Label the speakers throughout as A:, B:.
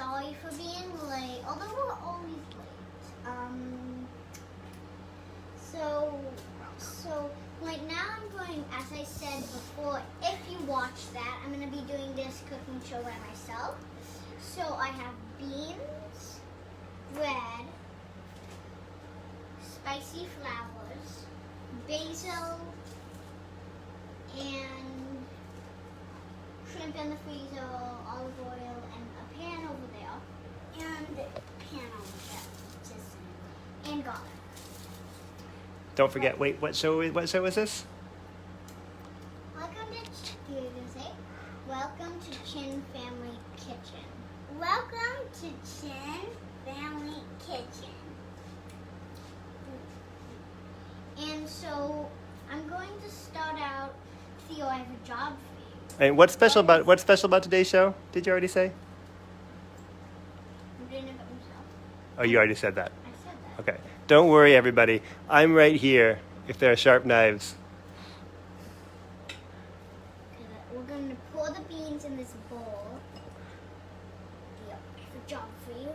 A: sorry for being late, although we're always late. So right now I'm going, as I said before, if you watch that, I'm going to be doing this cooking show by myself. So I have beans, bread, spicy flowers, basil, and shrimp in the freezer, olive oil, and a pan over there, and garlic.
B: Don't forget. Wait, what show is this?
A: Welcome to Chinn Family Kitchen.
C: Welcome to Chinn Family Kitchen.
A: And so I'm going to start out. Theo, I have a job for you.
B: And what's special about today's show? Did you already say?
A: I'm doing it by myself.
B: Oh, you already said that.
A: I said that.
B: Okay. Don't worry, everybody. I'm right here. If there are sharp knives.
A: We're going to pour the beans in this bowl. Theo, I have a job for you.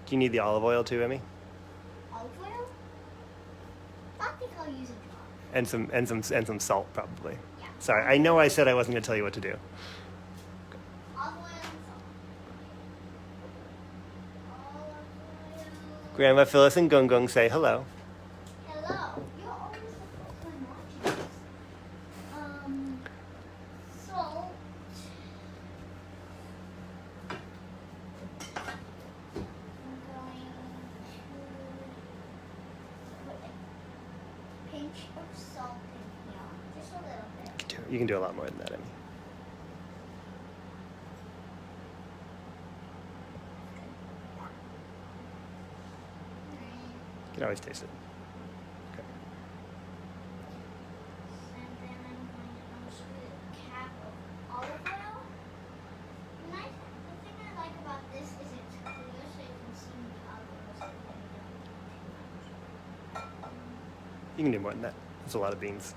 B: Do you need the olive oil too, Emmy?
A: Olive oil? I think I'll use a jar.
B: And some salt, probably.
A: Yeah.
B: Sorry, I know I said I wasn't going to tell you what to do.
A: Olive oil and salt. Olive oil.
B: Grandma Phyllis and Gung Gung say hello.
A: Hello. You're always the first one watching this. Salt. I'm going to put a pinch of salt in here. Just a little bit.
B: You can do a lot more than that, Emmy. You can always taste it. Okay.
A: And then I'm going to unscrew the cap of olive oil. The thing I like about this is it's clear so you can see the olive oil.
B: You can do more than that. That's a lot of beans.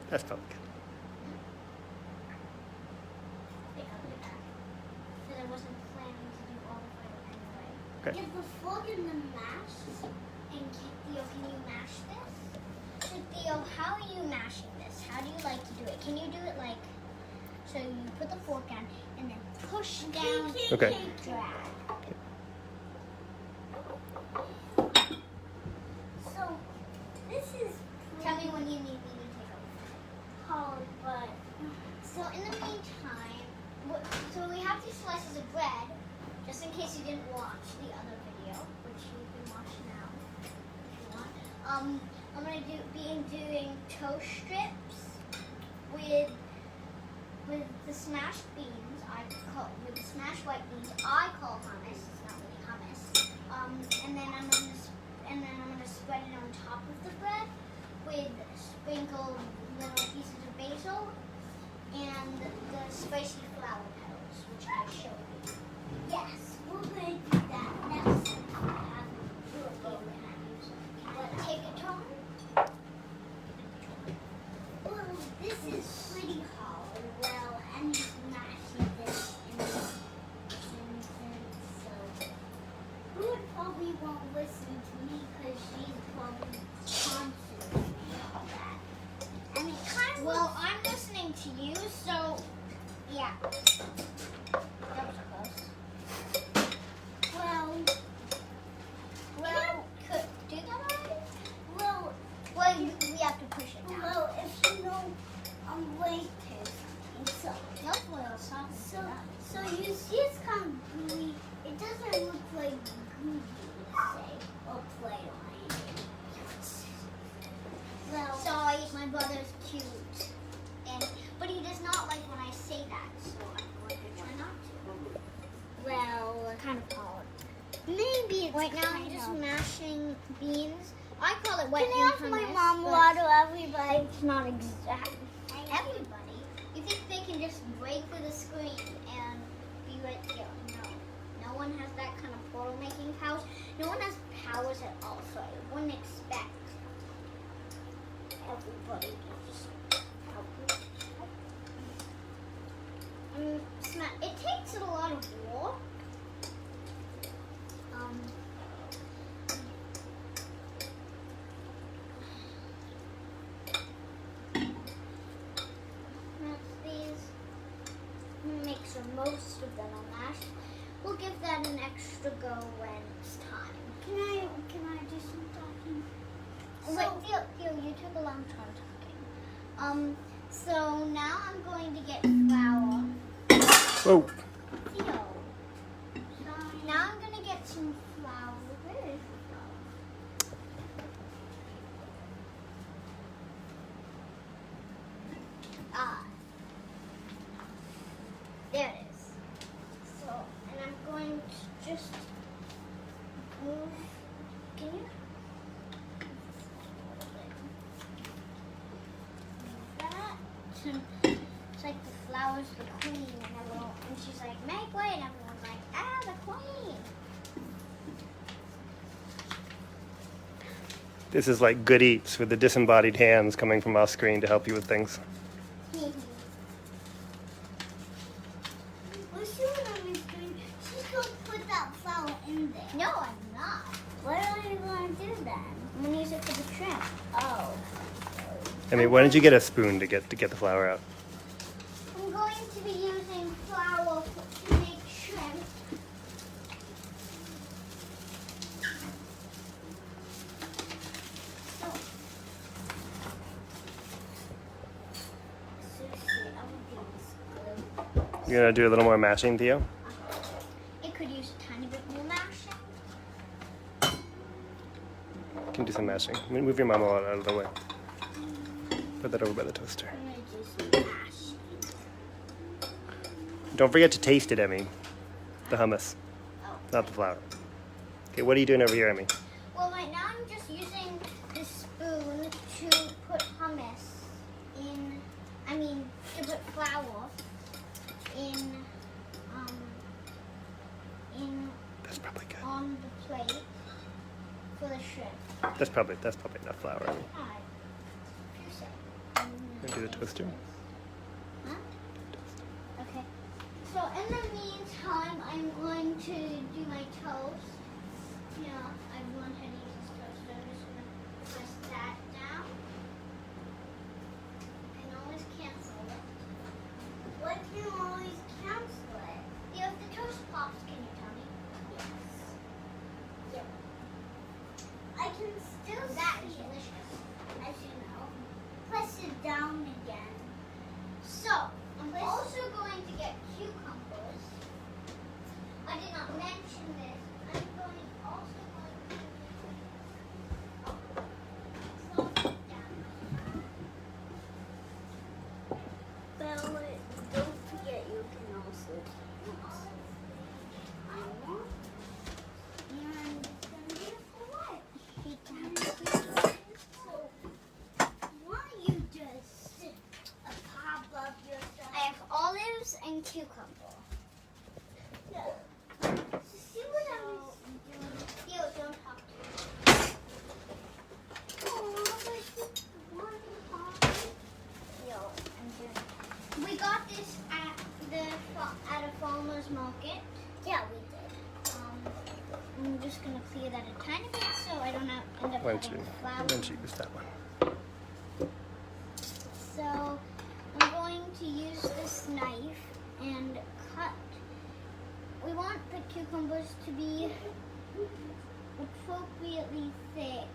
B: That's probably good.
A: Because I wasn't planning to do olive oil anyway.
B: Okay.
A: Yeah, before getting the mash, and Theo, can you mash this? So Theo, how are you mashing this? How do you like to do it? Can you do it like, so you put the fork down and then push down,
B: Okay.
A: drag.
C: So, this is
A: Tell me when you need me to take over.
C: hard, but
A: So in the meantime, so we have these slices of bread, just in case you didn't watch the other video, which you can watch now if you want. I'm gonna be doing toast strips with the smashed beans. With the smashed white beans. I call hummus. It's not really hummus. And then I'm gonna spread it on top of the bread with sprinkled little pieces of basil and the spicy flower petals, which I showed you.
C: yes, we're going to do that next time.
A: Take it, Tom.
C: Well, this is pretty hard. Well, I'm smashing this in the sentence, so Ruth probably won't listen to me because she's probably constantly all that. And it kind of
A: Well, I'm listening to you, so yeah. That was close.
C: well,
A: Could do that already?
C: well,
A: Well, we have to push it down.
C: well, if you know, I'm going to something.
A: No oil sauce.
C: So you see it's kind of gooey. It doesn't look like gooey, say, or play on anything. Well,
A: Sorry, my brother's cute, but he does not like when I say that, so I'm going to try not to.
C: well,
A: Kind of hard.
C: maybe it's
A: Right now, I'm
C: kind
A: just
C: of.
A: mashing beans. I call it wet
C: Can I ask
A: bean
C: my
A: hummus,
C: mom
A: but
C: water everybody?
A: it's not exact. Everybody, you think they can just break through the screen and be right here? No, no one has that kind of portal making powers. No one has powers at all, so I wouldn't expect everybody to just It takes a lot of work. Make sure most of them are mashed. We'll give that an extra go when it's time.
C: Can I do some talking?
A: Wait, Theo, you took a long time talking. So now I'm going to get flour.
B: Whoa.
A: Theo.
C: Sorry.
A: Now I'm going to get some flour. Where is the flour? There it is. So, and I'm going to just move. Can you? That. It's like the flour's the queen, and she's like, make way, and everyone's like, ah, the queen.
B: This is like good eats with the disembodied hands coming from off screen to help you with things.
C: Well, see what I was doing? She's going to put that flour in there.
A: No, I'm not.
C: What are you going to do then?
A: I'm going to use it for the shrimp.
C: Oh.
B: I mean, why don't you get a spoon to get the flour out?
A: I'm going to be using flour to make shrimp.
B: You're gonna do a little more mashing, Theo?
A: It could use a tiny bit more mashing.
B: You can do some mashing. Move your mama out of the way. Put that over by the toaster.
C: I'm going to do some mash.
B: Don't forget to taste it, Emmy. The hummus,
A: Oh.
B: not the flour. Okay, what are you doing over here, Emmy?
A: Well, right now I'm just using this spoon to put hummus in, to put flour in
B: That's probably good.
A: on the plate for the shrimp.
B: That's probably enough flour, Emmy.
A: Alright. You say.
B: Gonna do the toaster.
A: Huh? Okay. So in the meantime, I'm going to do my toast. Yeah, I've learned how to use this toaster. I'm just gonna press that down. You can always cancel it.
C: What can you always cancel it?
A: If the toast pops, can you tell me?
C: Yes. Yep. I can still
A: That is
C: see it,
A: delicious.
C: as you know. Press it down again.
A: So, I'm also going to get cucumbers. I did not mention this. I'm also going to salt it down.
C: Well, don't forget you can also cancel it. And it's going to be for what? So, why don't you just pop up your stuff?
A: I have olives and cucumber.
C: Yeah. See what I was doing?
A: Theo, don't talk to me.
C: Oh, but one pop.
A: Theo, I'm doing. We got this at a farmer's market.
C: Yeah, we did.
A: I'm just gonna clear that a tiny bit so I don't end up
B: Why don't
A: having
B: you
A: flour.
B: use that one?
A: So I'm going to use this knife and cut. We want the cucumbers to be appropriately thick,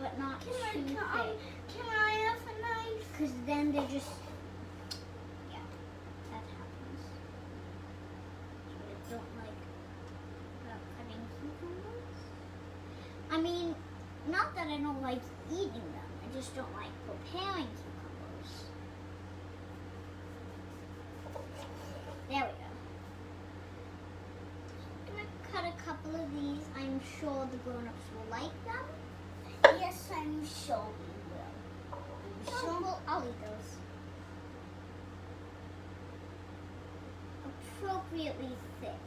A: but not too thick.
C: Can I have a knife?
A: Because then they just, yeah, that happens. I don't like cutting cucumbers. I mean, not that I don't like eating them. I just don't like preparing cucumbers. There we go. I'm going to cut a couple of these. I'm sure the grown-ups will like them.
C: Yes, I'm sure we will. I'm sure.
A: Well, I'll eat those. Appropriately thick.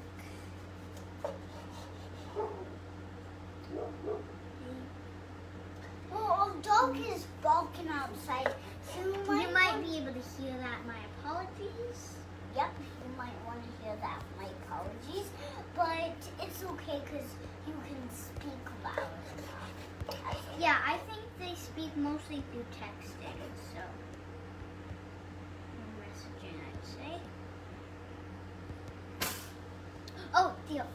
C: Well, our dog is barking outside, so we might
A: you might be able to hear that. My apologies.
C: Yep, you might want to hear that. My apologies. But it's okay because you can speak loud enough.
A: Yeah, I think they speak mostly through texting, so. Or messaging, I'd say. Oh, Theo.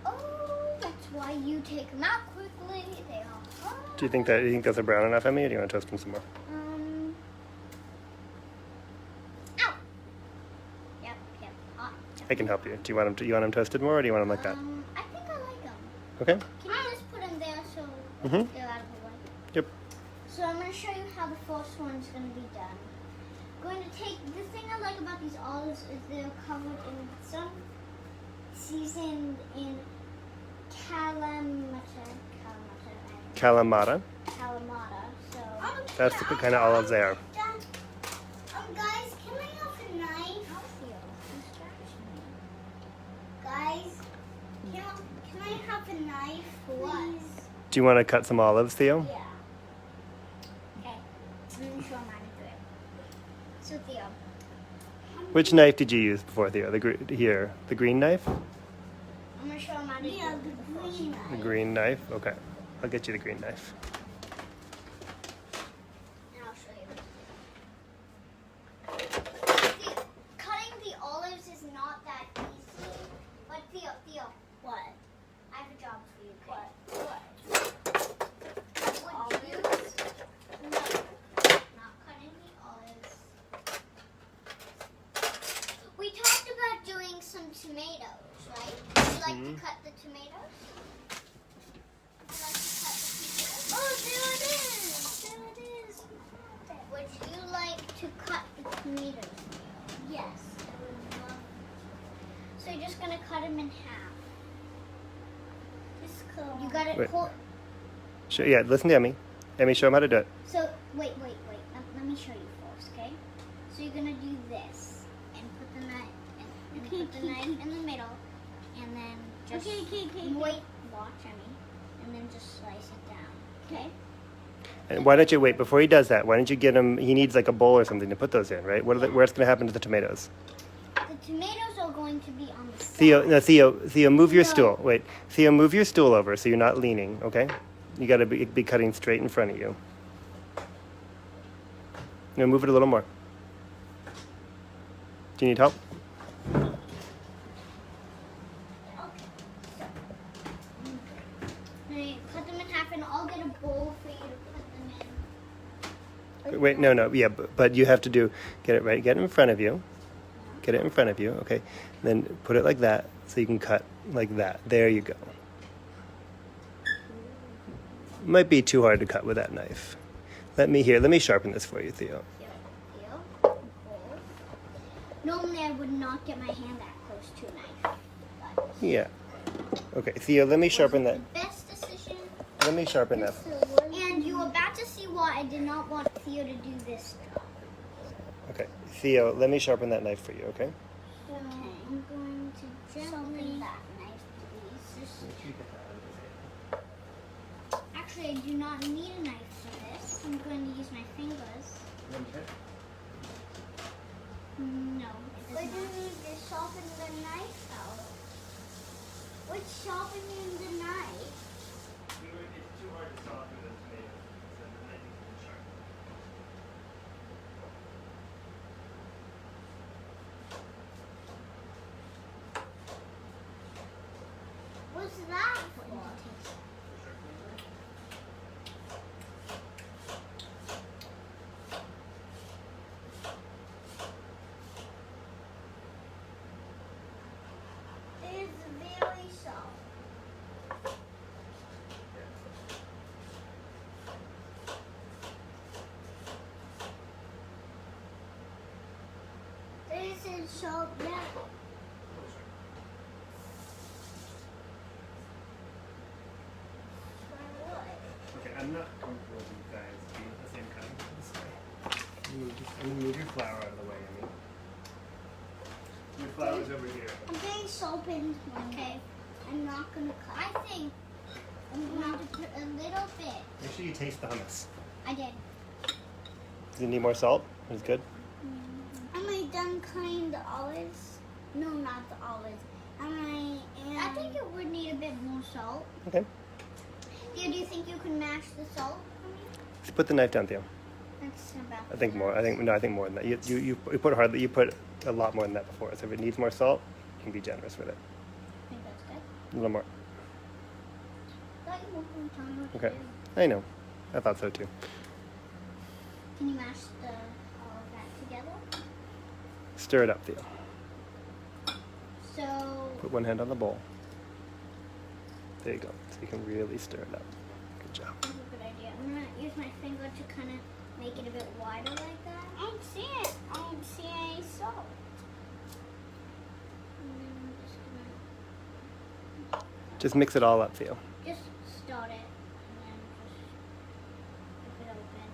A: Oh, that's why you take them out quickly. They are hot.
B: Do you think those are brown enough, Emmy, or do you want to toast them some more?
A: Ow. Yep, hot.
B: I can help you. Do you want them toasted more, or do you want them like that?
A: I think I like them.
B: Okay.
A: Can you just put them there so
B: Mhm.
A: they're out of the way?
B: Yep.
A: So I'm going to show you how the first one's going to be done. Going to take, the thing I like about these olives is they're covered in some seasoned in
B: Kalamata.
A: So
B: That's the kind of olives they are.
C: Guys, can I have a knife? Guys, can I have a knife, please?
B: Do you want to cut some olives, Theo?
C: Yeah.
A: okay, let me show them how to do it. So Theo,
B: Which knife did you use before, Theo? The green knife?
A: I'm going to show them how to do
C: Yeah,
A: it.
C: the green
B: The
C: knife.
B: green knife? Okay. I'll get you the green knife.
A: And I'll show you. See, cutting the olives is not that easy. But Theo,
C: What?
A: I have a job for you.
C: What?
A: Would you not cutting the olives? We talked about doing some tomatoes, right? Would you like to cut the tomatoes? Would you like to cut the tomatoes? Oh, there it is! There it is! Would you like to cut the tomatoes?
C: Yes. I would love
A: So you're just gonna cut them in half.
C: this color.
A: You got it.
B: Wait. Yeah, listen to Emmy. Emmy, show him how to do it.
A: So wait. Let me show you first, okay? So you're gonna do this and put the knife and put the knife in the middle, and then just wait. Watch, Emmy, and then just slice it down, okay?
B: And why don't you wait before he does that? Why don't you get him? He needs like a bowl or something to put those in, right? What's going to happen to the tomatoes?
A: The tomatoes are going to be on the side.
B: Theo, move your
A: No.
B: stool. Wait, Theo, move your stool over so you're not leaning. Okay? You got to be cutting straight in front of you. No, move it a little more. Do you need help?
A: Now you cut them in half, and I'll get a bowl for you to put them in.
B: Wait, no, yeah, but you have to get it right. Get it in front of you. Get it in front of you. Okay, then put it like that so you can cut like that. There you go. Might be too hard to cut with that knife. Let me sharpen this for you, Theo.
A: Theo, bowl. Normally I would not get my hand that close to a knife. But
B: Yeah. Okay, Theo, let me sharpen that.
A: the best decision.
B: Let me sharpen that.
A: And you're about to see why I did not want Theo to do this job.
B: Okay, Theo, let me sharpen that knife for you, okay?
A: So I'm going to gently.
C: that knife, please.
A: Actually, I do not need a knife for this. I'm going to use my fingers. No, it
C: But
A: does
C: you
A: not.
C: need to sharpen the knife out. What's sharpening the knife?
B: It's too hard to soften the tomatoes, so the knife is sharp.
C: What's that for? It's very soft. This is sharp now.
B: Okay, I'm not comfortable with you guys being the same kind this way. I'm gonna move your flour out of the way, Emmy. Your flour's over here.
C: I'm getting sharpened.
A: Okay.
C: I'm not gonna cut.
A: I think I'm going to put a little bit.
B: Make sure you taste the hummus.
A: I did.
B: Does it need more salt? It's good.
C: Am I done cutting the olives? No, not the olives.
A: I think it would need a bit more salt.
B: Okay.
A: Theo, do you think you can mash the salt for me?
B: Just put the knife down, Theo.
A: That's about
B: I think more. I think more than that. You put hardly. You put a lot more than that before. So if it needs more salt, you can be generous with it.
A: I think that's good.
B: A little more.
A: I thought you were going to tell me what to
B: Okay.
A: do.
B: I know. I thought so too.
A: Can you mash all of that together?
B: Stir it up, Theo.
A: So,
B: Put one hand on the bowl. There you go. So you can really stir it up. Good job.
A: that's a good idea. I'm going to use my finger to kind of make it a bit wider like that.
C: I don't see it. I don't see any salt.
A: And then I'm just going
B: Just mix it all up, Theo.
A: to just start it and then just rip it open.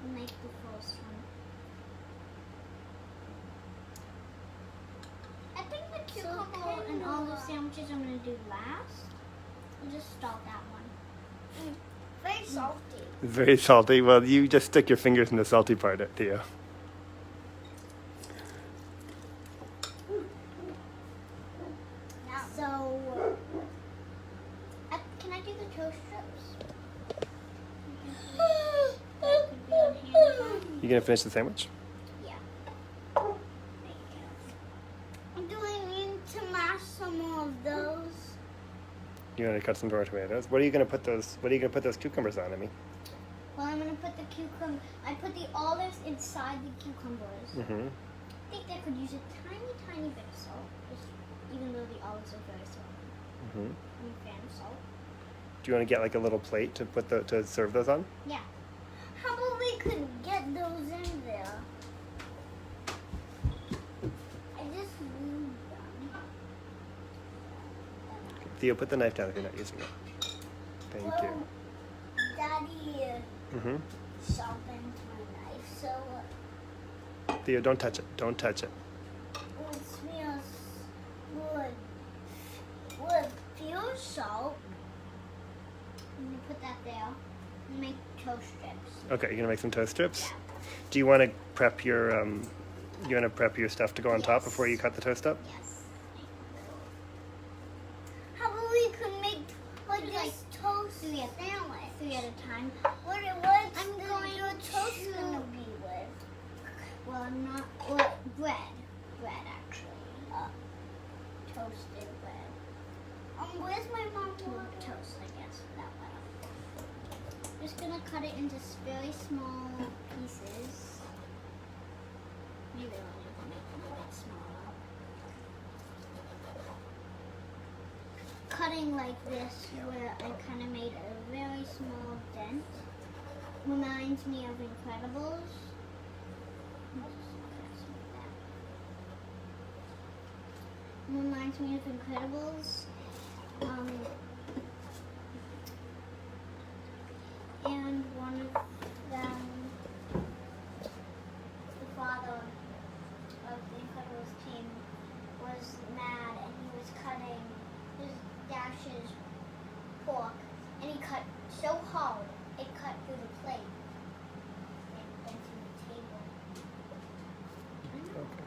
A: And make the first one. I think the cucumber and olive sandwiches I'm going to do last. I'll just start that one.
C: Very salty.
B: It's very salty. Well, you just stick your fingers in the salty part, Theo.
A: So, can I do the toast strips? That could be on hand.
B: You gonna finish the sandwich?
A: Yeah.
C: Do I need to mash some more of those?
B: You gonna cut some more tomatoes? What are you gonna put those? What are you gonna put those cucumbers on, Emmy?
A: Well, I'm gonna put the cucumber. I put the olives inside the cucumbers.
B: Mm-hmm.
A: I think they could use a tiny bit of salt, just even though the olives are very salty.
B: Mm-hmm.
A: I'm a fan of salt.
B: Do you want to get like a little plate to put to serve those on?
A: Yeah.
C: How about we could get those in there? I just need them.
B: Theo, put the knife down if you're not using it. Thank you.
C: Daddy
B: Mm-hmm.
C: sharpened my knife, so
B: Theo, don't touch it. Don't touch it.
C: it smells good. Would feel salt.
A: I'm gonna put that there and make toast strips.
B: Okay, you're gonna make some toast strips. Do you want to prep your stuff to go on top
C: Yes.
B: before you cut the toast up?
A: Yes.
C: How about we could make like
A: Like
C: this toast
A: three at
C: sandwich?
A: Three at a time.
C: What's
A: I'm
C: the,
A: going
C: your toast
A: to-
C: gonna be with?
A: Well, I'm not. Well, bread. Bread, actually. Toasted bread.
C: Where's my mom?
A: Well, toast, I guess, for that one. Just gonna cut it into very small pieces. Maybe I'll need to make them a bit smaller. Cutting like this, where I kind of made a very small dent, reminds me of Incredibles. Reminds me of Incredibles. And one of them, the father of the Incredibles team, was mad and he was cutting his Dash's pork, and he cut so hard it cut through the plate and went through the table.
B: Okay.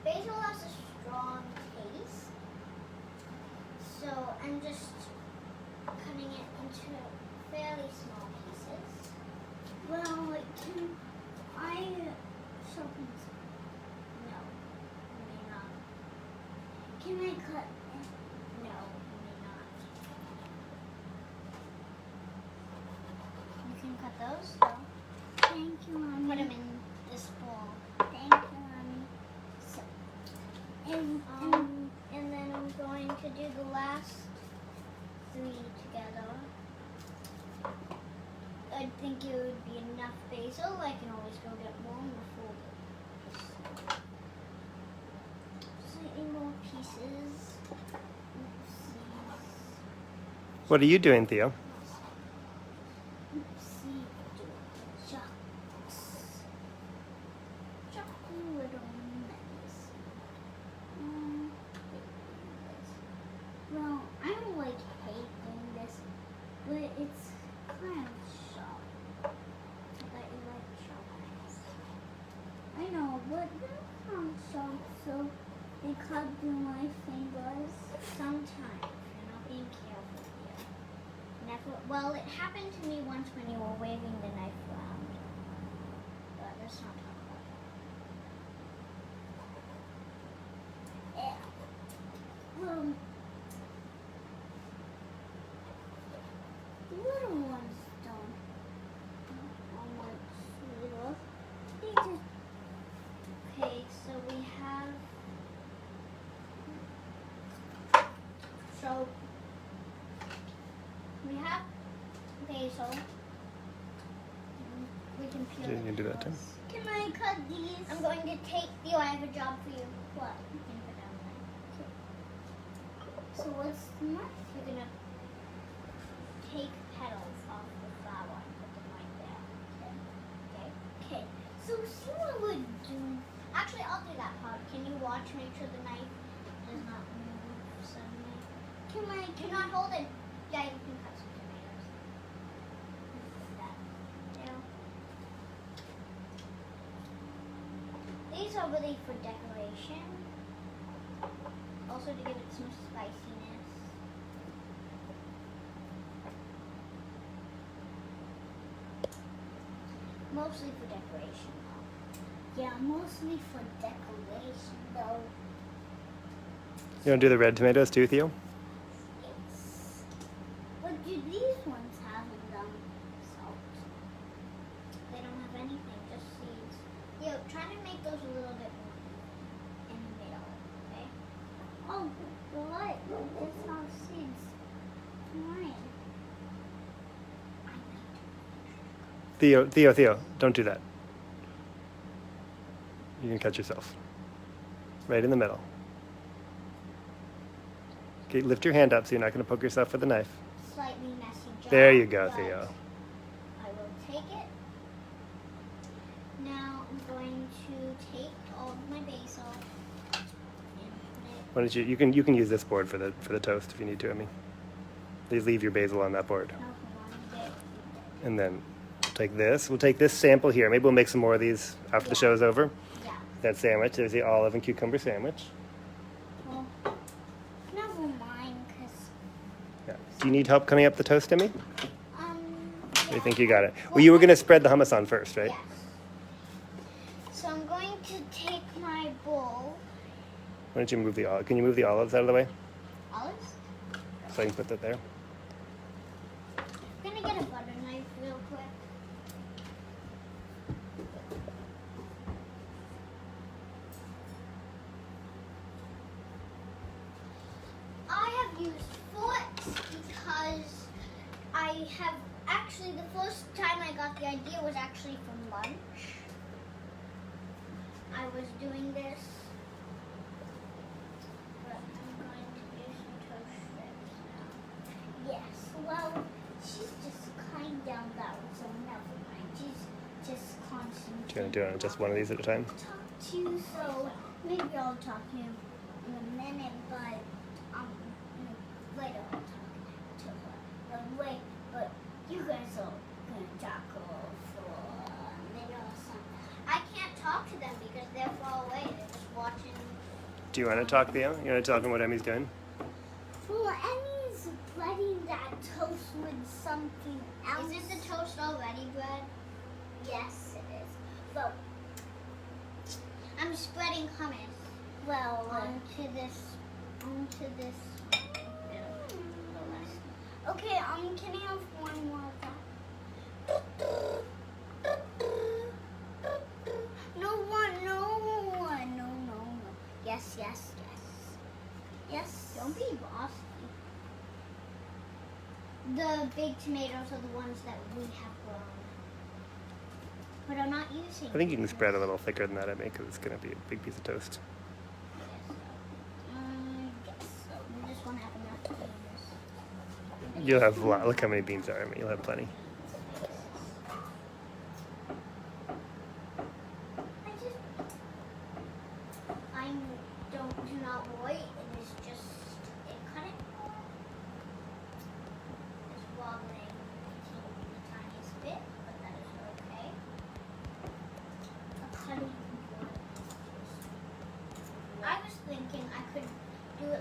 A: Basil has a strong taste, so I'm just cutting it into fairly small pieces.
C: Well, can I sharpen?
A: No, you may not.
C: Can I cut?
A: No, you may not. You can cut those though.
C: Thank you, Mommy.
A: Put them in this bowl.
C: Thank you, Mommy.
A: So,
C: And
A: and then I'm going to do the last three together. I think it would be enough basil. I can always go get more before this. Slightly more pieces.
B: What are you doing, Theo?
C: see, shucks. Shucky little mess. Well, I'm They cut through my fingers.
A: Sometimes you're not being careful here. Never. Well, it happened to me once when you were waving the knife around. But let's not talk about
C: Well, the little ones don't. Like sweeter. They just.
A: that. Okay, so we have. So we have basil. We can peel
B: You
A: it.
B: can do that too.
C: Can I cut these?
A: I'm going to take Theo. I have a job for you.
C: What?
A: You can put down there.
C: So what's the knife?
A: You're gonna take petals off the flower and put them right there. Okay.
C: Okay. So see what we're doing.
A: Actually, I'll do that part. Can you watch? Make sure the knife does not move suddenly.
C: Can I?
A: Do not hold it. Yeah, you can cut some tomatoes. Like that. There. These are really for decoration. Also to give it some spiciness. Mostly for decoration though.
C: Yeah, mostly for decoration though.
B: You want to do the red tomatoes too, Theo?
C: It's. What do these ones have in them? Salt.
A: They don't have anything, just seeds. Yo, try to make those a little bit more in the middle, okay?
C: Oh, what? It's not seeds. Mine.
B: Theo, don't do that. You can cut yourself. Right in the middle. Okay, lift your hand up so you're not going to poke yourself with the knife.
A: Slightly messy job.
B: There you go,
A: but
B: Theo.
A: I will take it. Now I'm going to take all of my basil and put it.
B: Why don't you can use this board for the toast if you need to, Emmy. Please leave your basil on that board.
A: No, hold on, there.
B: And then take this. We'll take this sample here. Maybe we'll make some more of these after the
A: Yeah.
B: show's over.
A: Yeah.
B: That sandwich. There's the olive and cucumber sandwich.
C: Well, never mind, cause
B: Yeah. Do you need help cutting up the toast, Emmy? I
A: Yeah.
B: think you got it. Well, you were going to spread the hummus on first, right?
A: Yes. So I'm going to take my bowl.
B: Why don't you move the olive? Can you move the olives out of the way
A: Olives?
B: so I can put that there?
A: I'm gonna get a butter knife real quick. I have used forks because I have actually the first time I got the idea was actually from lunch. I was doing this. But I'm going to do some toast strips now.
C: yes. Well, she's just cutting down that one, so never mind. She's just concentrating.
B: Do you want to do it on just one of these at a time?
C: Talk to you, so maybe I'll talk to you in a minute, but later I'll talk to her. But you guys are gonna talk for a minute or something.
A: I can't talk to them because they're far away. They're just watching.
B: Do you want to talk, Theo? You want to tell them what Emmy's doing?
C: Well, Emmy's breading that toast with something else.
A: Isn't the toast already bread?
C: Yes, it is. But
A: I'm spreading hummus
C: well,
A: onto this little rest.
C: okay. Can I have one more of that? No one, no one, no. Yes.
A: Don't be bossy. The big tomatoes are the ones that we have grown, but I'm not using.
B: I think you can spread a little thicker than that, Emmy, because it's going to be a big piece of toast.
C: Guess so.
A: You just won't have enough to do this.
B: You'll have a lot. Look how many beans there are, Emmy. You'll have plenty.
A: Do not worry. It is just cut it. It's wobbling the tiniest bit, but that is okay. A cutting board. I was thinking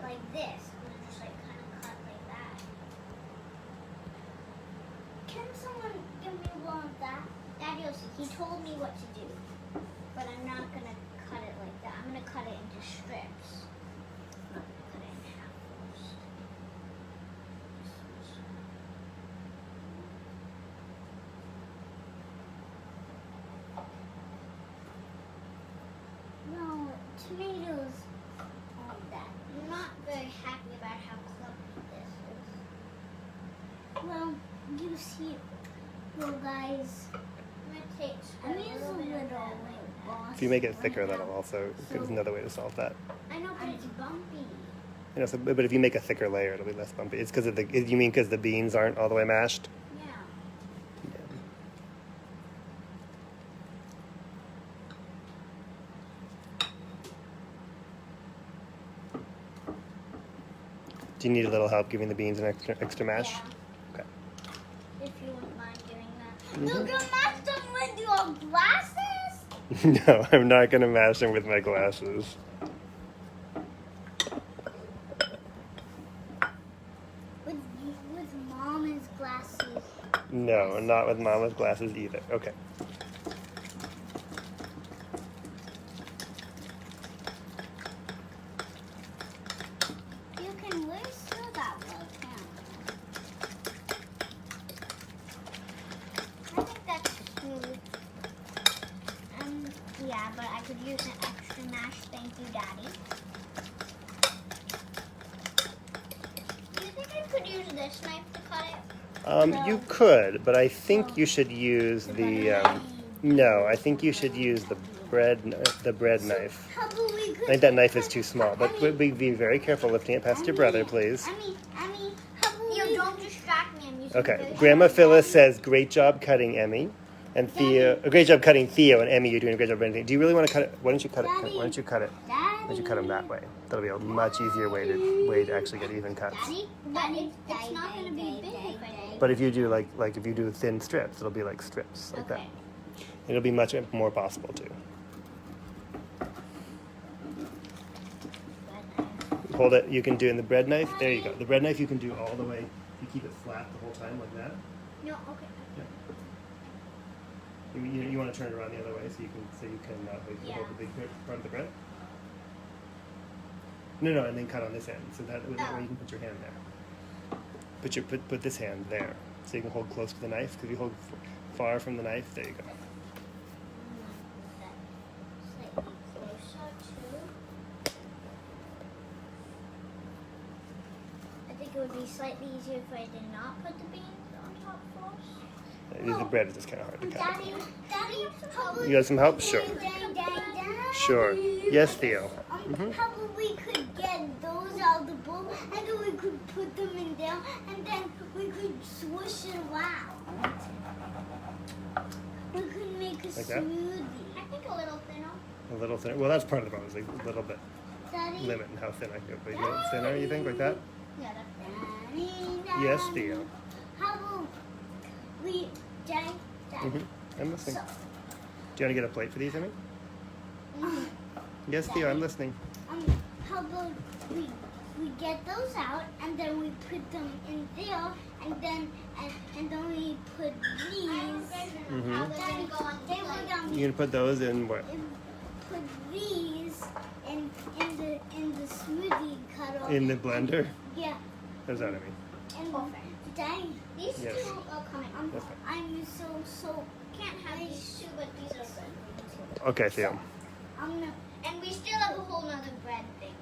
A: like this. I'm gonna just like kind of cut like that.
C: Can someone give me one of that?
A: Daddy, he told me what to do, but I'm not gonna cut it like that. I'm gonna cut it into strips. I'm not gonna cut it in half first.
C: No, tomatoes on that.
A: I'm not very happy about how clumpy this is.
C: Well, you see, well, guys,
A: I'm gonna take
C: I mean, it's a
A: bit of
C: little
A: that
C: like
A: like
C: boss.
B: If you make it thicker, that'll also there's another way to solve that.
A: that. I know, but it's bumpy.
B: You know, so, but if you make a thicker layer, it'll be less bumpy. It's because of the. You mean because the beans aren't all the way mashed?
A: Yeah.
B: Do you need a little help giving the beans an extra mash?
A: Yeah.
B: Okay.
A: If you wouldn't mind doing that.
C: You can mash them with your glasses?
B: No, I'm not going to mash them with my glasses.
C: With Mama's glasses.
B: No, not with Mama's glasses either. Okay.
C: You can really still that well, can't
A: I think that's smooth. Yeah, but I could use an extra mash. Thank you, Daddy. Do you think I could use this knife to cut it?
B: You could, but I think you should use the. No, I think you should use the bread knife.
C: How about we
B: I
C: could...
B: think that knife is too small, but be very careful lifting it past your brother, please.
C: Emmy, how about
A: Theo,
C: we...
A: don't distract me. I'm using
B: Okay,
A: very
B: Grandma
A: sharp
B: Phyllis
A: knife.
B: says, "Great job cutting, Emmy." And Theo, great job cutting Theo, and Emmy, you're doing a great job cutting. Do you really want to cut it? Why don't you cut it? Why don't you cut it? Why don't you cut them that way? That'll be a much easier way to actually get even cuts.
A: Daddy, but it's not going to be big if I do.
B: But if you do like if you do thin strips, it'll be like strips like that.
A: Okay.
B: It'll be much more possible too. Hold it. You can do in the bread knife. There you go. The bread knife you can do all the way. You keep it flat the whole time like that.
A: No, okay.
B: You want to turn it around the other way so you can hold the big part of the bread. No, and then cut on this end so that way you can put your hand there. Put this hand there so you can hold close to the knife. Because you hold far from the knife, there you go.
A: Slightly closer too. I think it would be slightly easier if I did not put the beans on top first.
B: The bread is just kind of hard to cut.
C: Daddy, how about...
B: You got some help? Sure.
C: Daddy.
B: Sure. Yes, Theo.
C: How about we could get those out of the bowl, and then we could put them in there, and then we could swish it around. We could make a
B: Like that?
C: smoothie.
A: I think a little thinner.
B: A little thinner. Well, that's part of the problem. Is like a little bit
C: Daddy,
B: limit in how thin I can go. But a little thinner, you think, like that?
A: Yeah, that's
C: Daddy,
B: Yes, Theo.
C: How about we, Daddy?
B: I'm listening.
C: So,
B: Do you want to get a plate for these, Emmy? Yes, Theo. I'm listening.
C: how about we get those out, and then we put them in there, and then we put these.
A: how they're going to go on the
C: They were
A: plate.
C: gonna
B: You can put those in what?
C: put these in the smoothie cutter.
B: In the blender?
C: Yeah.
B: How's that, Emmy?
C: And
A: Perfect.
C: Daddy,
A: These
B: Yes.
A: two are coming.
B: That's fine.
C: I'm so
A: Can't have these two, but these are good.
B: Okay, Theo.
C: I'm gonna
A: And we still have a whole nother bread thing.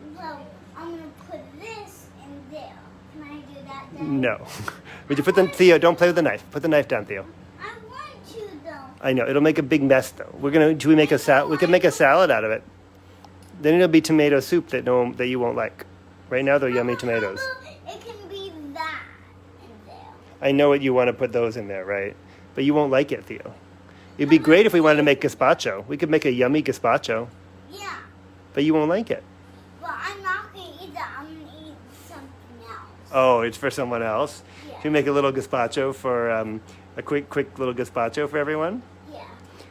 C: I'm gonna put this in there. Can I do that, Daddy?
B: No. Would you put the Theo? Don't play with the knife. Put the knife down, Theo.
C: I want to though.
B: I know it'll make a big mess though. We could make a salad out of it. Then it'll be tomato soup that you won't like. Right now they're yummy tomatoes.
C: It can be that in there.
B: I know what you want to put those in there, right? But you won't like it, Theo. It'd be great if we wanted to make gazpacho. We could make a yummy gazpacho,
C: Yeah.
B: but you won't like it.
C: But I'm not gonna eat that. I'm gonna eat something else.
B: Oh, it's for someone else.
C: Yeah.
B: Should we make a little gazpacho for a quick little gazpacho for everyone?
C: Yeah.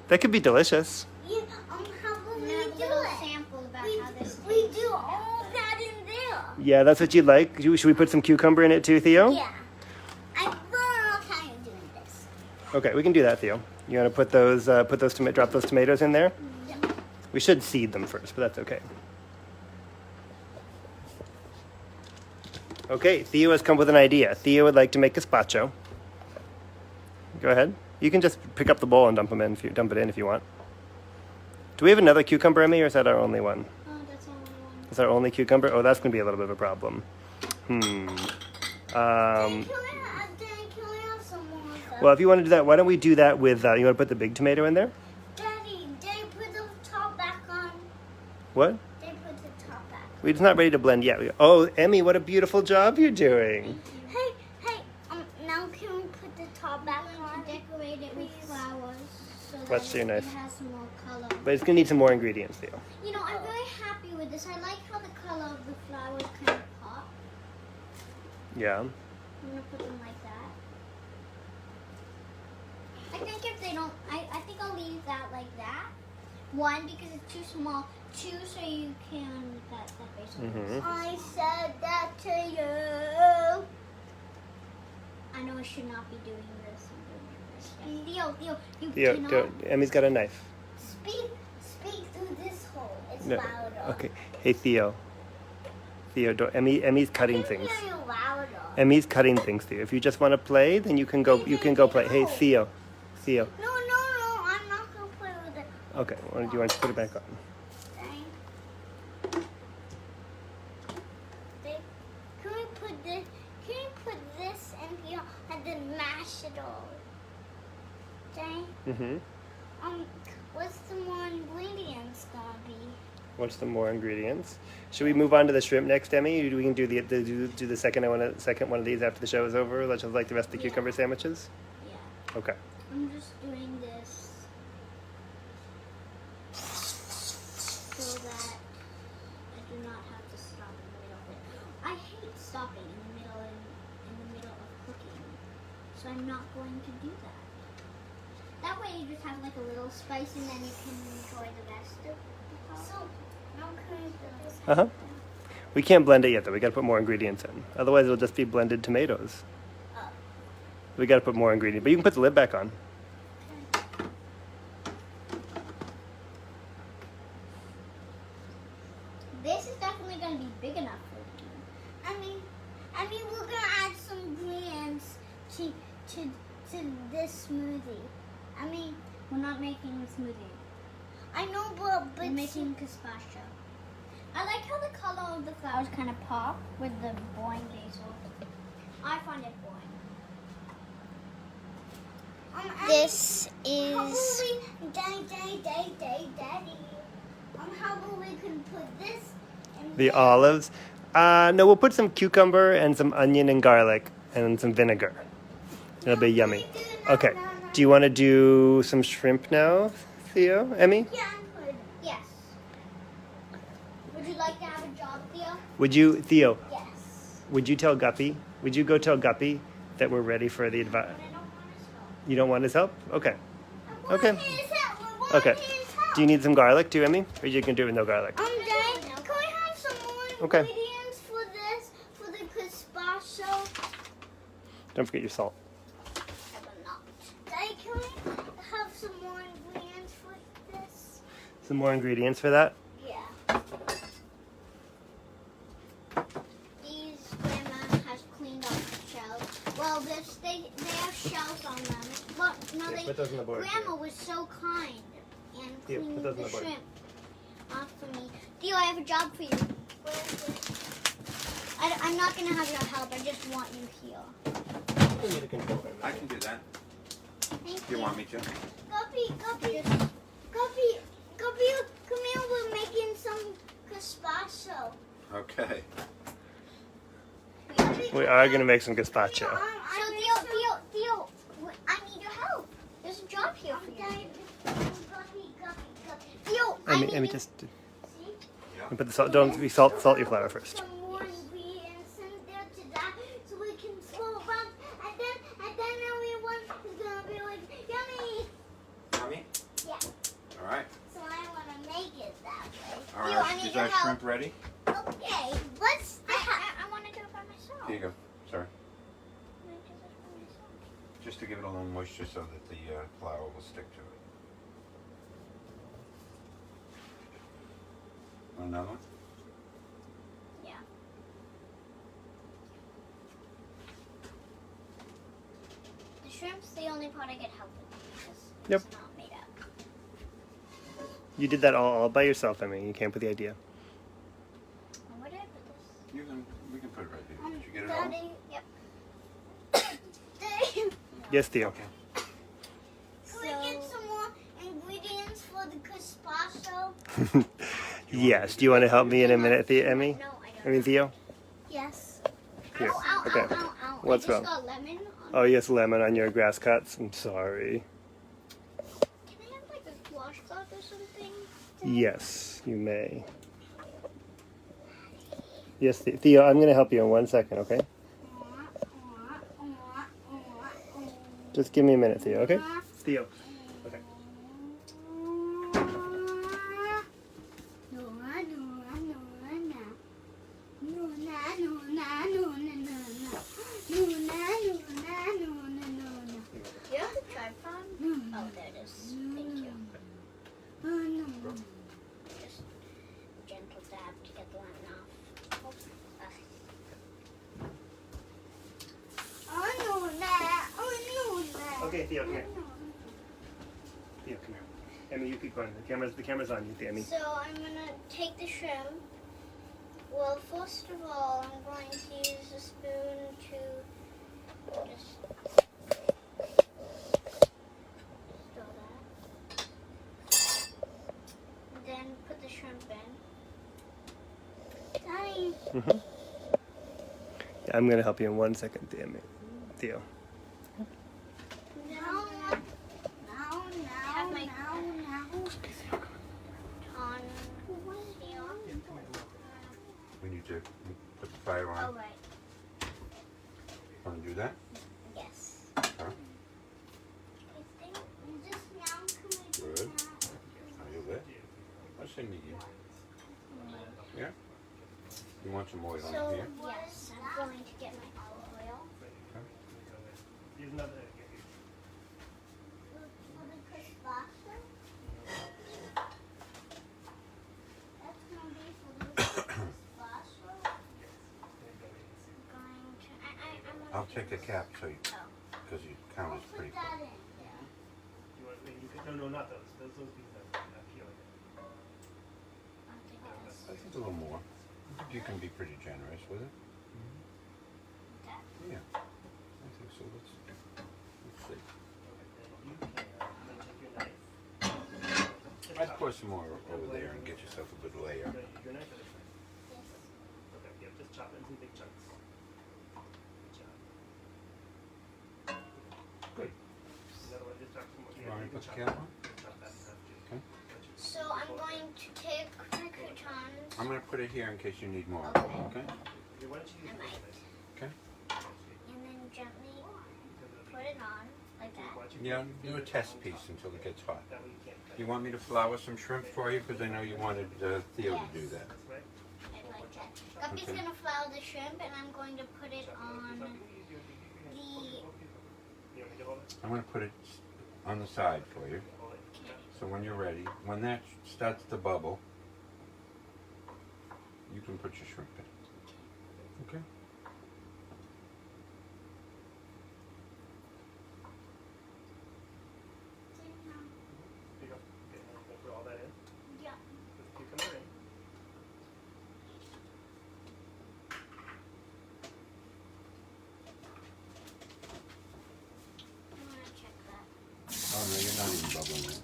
B: That could be delicious.
C: Yeah. How will
A: I'm
C: we
A: going to have a
C: do
A: little
C: it?
A: sample about how this
C: We
A: tastes.
C: do all that in there.
B: Yeah, that's what you'd like. Should we put some cucumber in it too, Theo?
C: Yeah. I'm kind of doing this.
B: Okay, we can do that, Theo. You want to put those, drop those tomatoes in there?
C: Yeah.
B: We should seed them first, but that's okay. Okay, Theo has come with an idea. Theo would like to make gazpacho. Go ahead. You can just pick up the bowl and dump it in if you want. Do we have another cucumber, Emmy, or is that our only one?
A: Oh, that's our only one.
B: Is our only cucumber? Oh, that's going to be a little bit of a problem.
C: Can we have some more of that?
B: Well, if you want to do that, why don't we do that with, you want to put the big tomato in there?
C: Daddy, they put the top back on.
B: What?
C: They put the top back.
B: It's not ready to blend yet. Oh, Emmy, what a beautiful job you're doing.
C: Hey, now can we put the top back
A: I'm
C: on?
A: going to decorate it with flowers so
B: What's
A: that
B: your knife?
A: it has more color.
B: But it's going to need some more ingredients, Theo.
A: You know, I'm very happy with this. I like how the color of the flowers kind of pop.
B: Yeah.
A: I'm going to put them like that. I think if they don't, I think I'll leave that like that. One, because it's too small. Two, so you can, that basil.
B: Mm-hmm.
C: I said that to you.
A: I know I should not be doing this. I'm doing it this way. Theo, you
B: Theo,
A: cannot.
B: Emmy's got a knife.
C: Speak through this hole. It's
B: No.
C: louder.
B: Okay. Hey, Theo. Theo, Emmy's cutting
C: I can
B: things.
C: hear you louder.
B: Emmy's cutting things, Theo. If you just want to play, then you can go play. Hey, Theo. Theo.
C: No, I'm not gonna play with it.
B: Okay, do you want to put it back on?
C: Can we put this? Can we put this in here and then mash it all? Dang.
B: Mm-hmm.
C: What's the more ingredients gonna be?
B: What's the more ingredients? Should we move on to the shrimp next, Emmy? We can do the second one of these after the show is over. Let's just like the rest of the cucumber sandwiches.
A: Yeah.
B: Okay.
A: I'm just doing this so that I do not have to stop in the middle of it. I hate stopping in the middle of cooking, so I'm not going to do that. That way you just have like a little spice and then you can enjoy the rest of the
C: So now can we put this?
B: Uh-huh. We can't blend it yet, though. We got to put more ingredients in. Otherwise, it'll just be blended tomatoes.
C: Oh.
B: We got to put more ingredients. But you can put the lid back on.
A: This is definitely going to be big enough for you.
C: I mean, we're gonna add some ingredients to this smoothie. I mean,
A: We're not making a smoothie.
C: I know, but
A: We're making gazpacho. I like how the color of the flowers kind of pop with the boring basil. I find it boring.
C: This
A: is-
C: Daddy. How about we can put this in
B: The
C: there?
B: olives. No, we'll put some cucumber and some onion and garlic and some vinegar. It'll be yummy. Okay. Do you want to do some shrimp now, Theo? Emmy?
C: Yeah, I'm good.
A: Yes. Would you like to have a job, Theo?
B: Theo,
C: Yes.
B: would you go tell Guppy that we're ready for the advice?
A: But I don't want to stop.
B: You don't want his help? Okay.
C: I want
B: Okay.
C: his help. I want
B: Okay.
C: his help.
B: Do you need some garlic too, Emmy? Or you can do it with no garlic?
C: Dad, can we have some more
B: Okay.
C: ingredients for this, for the gazpacho?
B: Don't forget your salt.
C: I will not. Dad, can we have some more ingredients for this?
B: Some more ingredients for that?
C: Yeah.
A: These grandma has cleaned off the shells. Well, they have shells on them. But no,
B: Yeah, put those on the board,
A: Grandma was so kind and
B: Theo,
A: cleaned
B: put those on
A: the
B: the board.
A: shrimp off for me. Theo, I have a job for you. I'm not gonna have your help. I just want you here.
D: I can do that.
A: Thank
D: You want me to?
C: Guppy, come here. We're making some gazpacho.
D: Okay.
B: We are going to make some gazpacho.
A: So Theo, I need your help. There's a job here for you. Theo, I need
B: Emmy,
A: you.
B: just
C: See?
B: put the salt. Don't salt your flour first.
C: Some more ingredients in there to that, so we can slow around, and then everyone is gonna be like, yummy.
D: Mommy?
C: Yeah.
D: All right.
C: So I want to make it that way.
D: All
A: Theo, I
D: right.
A: need
D: Is
A: your
D: our
A: help.
D: shrimp ready?
C: Okay, what's the
D: Here you go. Sorry. Just to give it a little moisture so that the flour will stick to it. Another one?
A: Yeah. The shrimp's the only part I get help with because
B: Yep.
A: it's not made up.
B: You did that all by yourself, Emmy. You came up with the idea.
A: And where did I put this?
D: We can put it right here. Did you get it all?
A: Daddy, yep.
C: Daddy,
B: Yes, Theo.
D: Okay.
C: can we get some more ingredients for the crispasso?
B: Yes. Do you want to help me in a minute, Emmy?
A: No, I don't.
B: I mean, Theo?
C: Yes.
B: Here.
A: Ow, ow,
B: Okay.
A: ow, ow, ow.
B: What's
A: I
B: wrong?
A: just got lemon on.
B: Oh, yes, lemon on your grass cuts. I'm sorry.
A: Can I have like a washcloth or something?
B: Yes, you may. Yes, Theo, I'm going to help you in 1 second, okay? Just give me a minute, Theo, okay? Theo. Okay.
A: Do you have the tripod? Oh, there it is. Thank you. Just gentle dab to get the lemon off. Oops.
B: Okay, Theo, come here. Theo, come here. Emmy, you keep going. The camera's on you, Emmy.
A: So I'm gonna take the shrimp. Well, first of all, I'm going to use a spoon to just stir that. And then put the shrimp in.
C: Daddy.
B: Mm-hmm. Yeah, I'm going to help you in 1 second, Emmy. Theo.
A: And then I'm gonna have my on.
D: We need to put the fire on.
A: Oh, right.
D: Want to do that?
A: Yes.
D: Huh?
A: I think
D: Good. Are you lit? I say medium. Yeah? You want some oil
A: so.
D: on here?
A: Yes, I'm going to get my olive oil.
B: Here's another.
D: I'll take the cap so you,
A: Oh.
D: because you count as pretty full.
B: No, not those. Those pieces are peeling.
A: I'll take this.
D: I think a little more. You can be pretty generous with it. Yeah. I think so. Let's see. I'd pour some more over there and get yourself a good layer.
B: Your knife is okay, yeah, just chop it in some big chunks. Good. Another one, just chop some more.
D: You want me to put the
B: chop
D: cap on?
B: chop that in half too.
D: Okay.
A: So I'm going to take my croutons.
D: I'm going to put it here in case you need more.
A: Okay.
D: Okay?
B: Okay, why don't you use
A: I might.
B: this?
D: Okay.
A: And then gently put it on like that.
D: Yeah, do a test piece until it gets hot.
B: That way you can't cut.
D: You want me to flour some shrimp for you? Because I know you wanted Theo to do that.
B: That's right.
A: I like that. Guppy's
D: Okay.
A: gonna flour the shrimp, and I'm going to put it on the.
B: You want me to hold it?
D: I'm going to put it on the side for you.
B: Hold it.
D: So when you're ready, when that starts to bubble, you can put your shrimp in. Okay?
B: Here you go. Okay, now we'll put all that in.
A: Yeah.
B: Put the cucumber in.
A: I'm gonna check that.
D: Oh no, you're not even bubbling yet.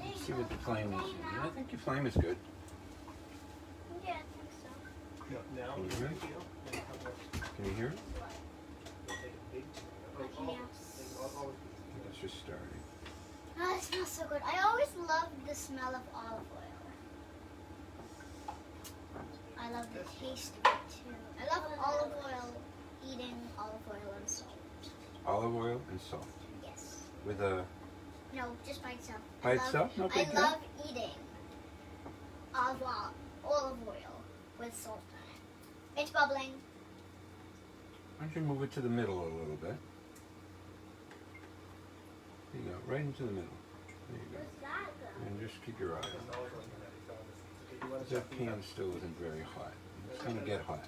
D: Let's see what the flame is. Yeah, I think your flame is good.
A: Yeah, I think so.
B: No, now,
D: Can you
B: you
D: hear it?
B: feel, then have a-
D: Can you hear it?
B: you'll take a big
A: Yes.
D: It's just starting.
A: Oh, it smells so good. I always love the smell of olive oil. I love the taste of it too. I love olive oil, eating olive oil and salt.
D: Olive oil and salt.
A: Yes.
D: With a...
A: No, just by itself.
D: By itself? No
A: I
D: big deal.
A: love eating olive oil with salt on it. It's bubbling.
D: Why don't you move it to the middle a little bit? There you go, right into the middle. There you go.
C: Where's that go?
D: And just keep your eye on it. That pan still isn't very hot. It's going to get hot.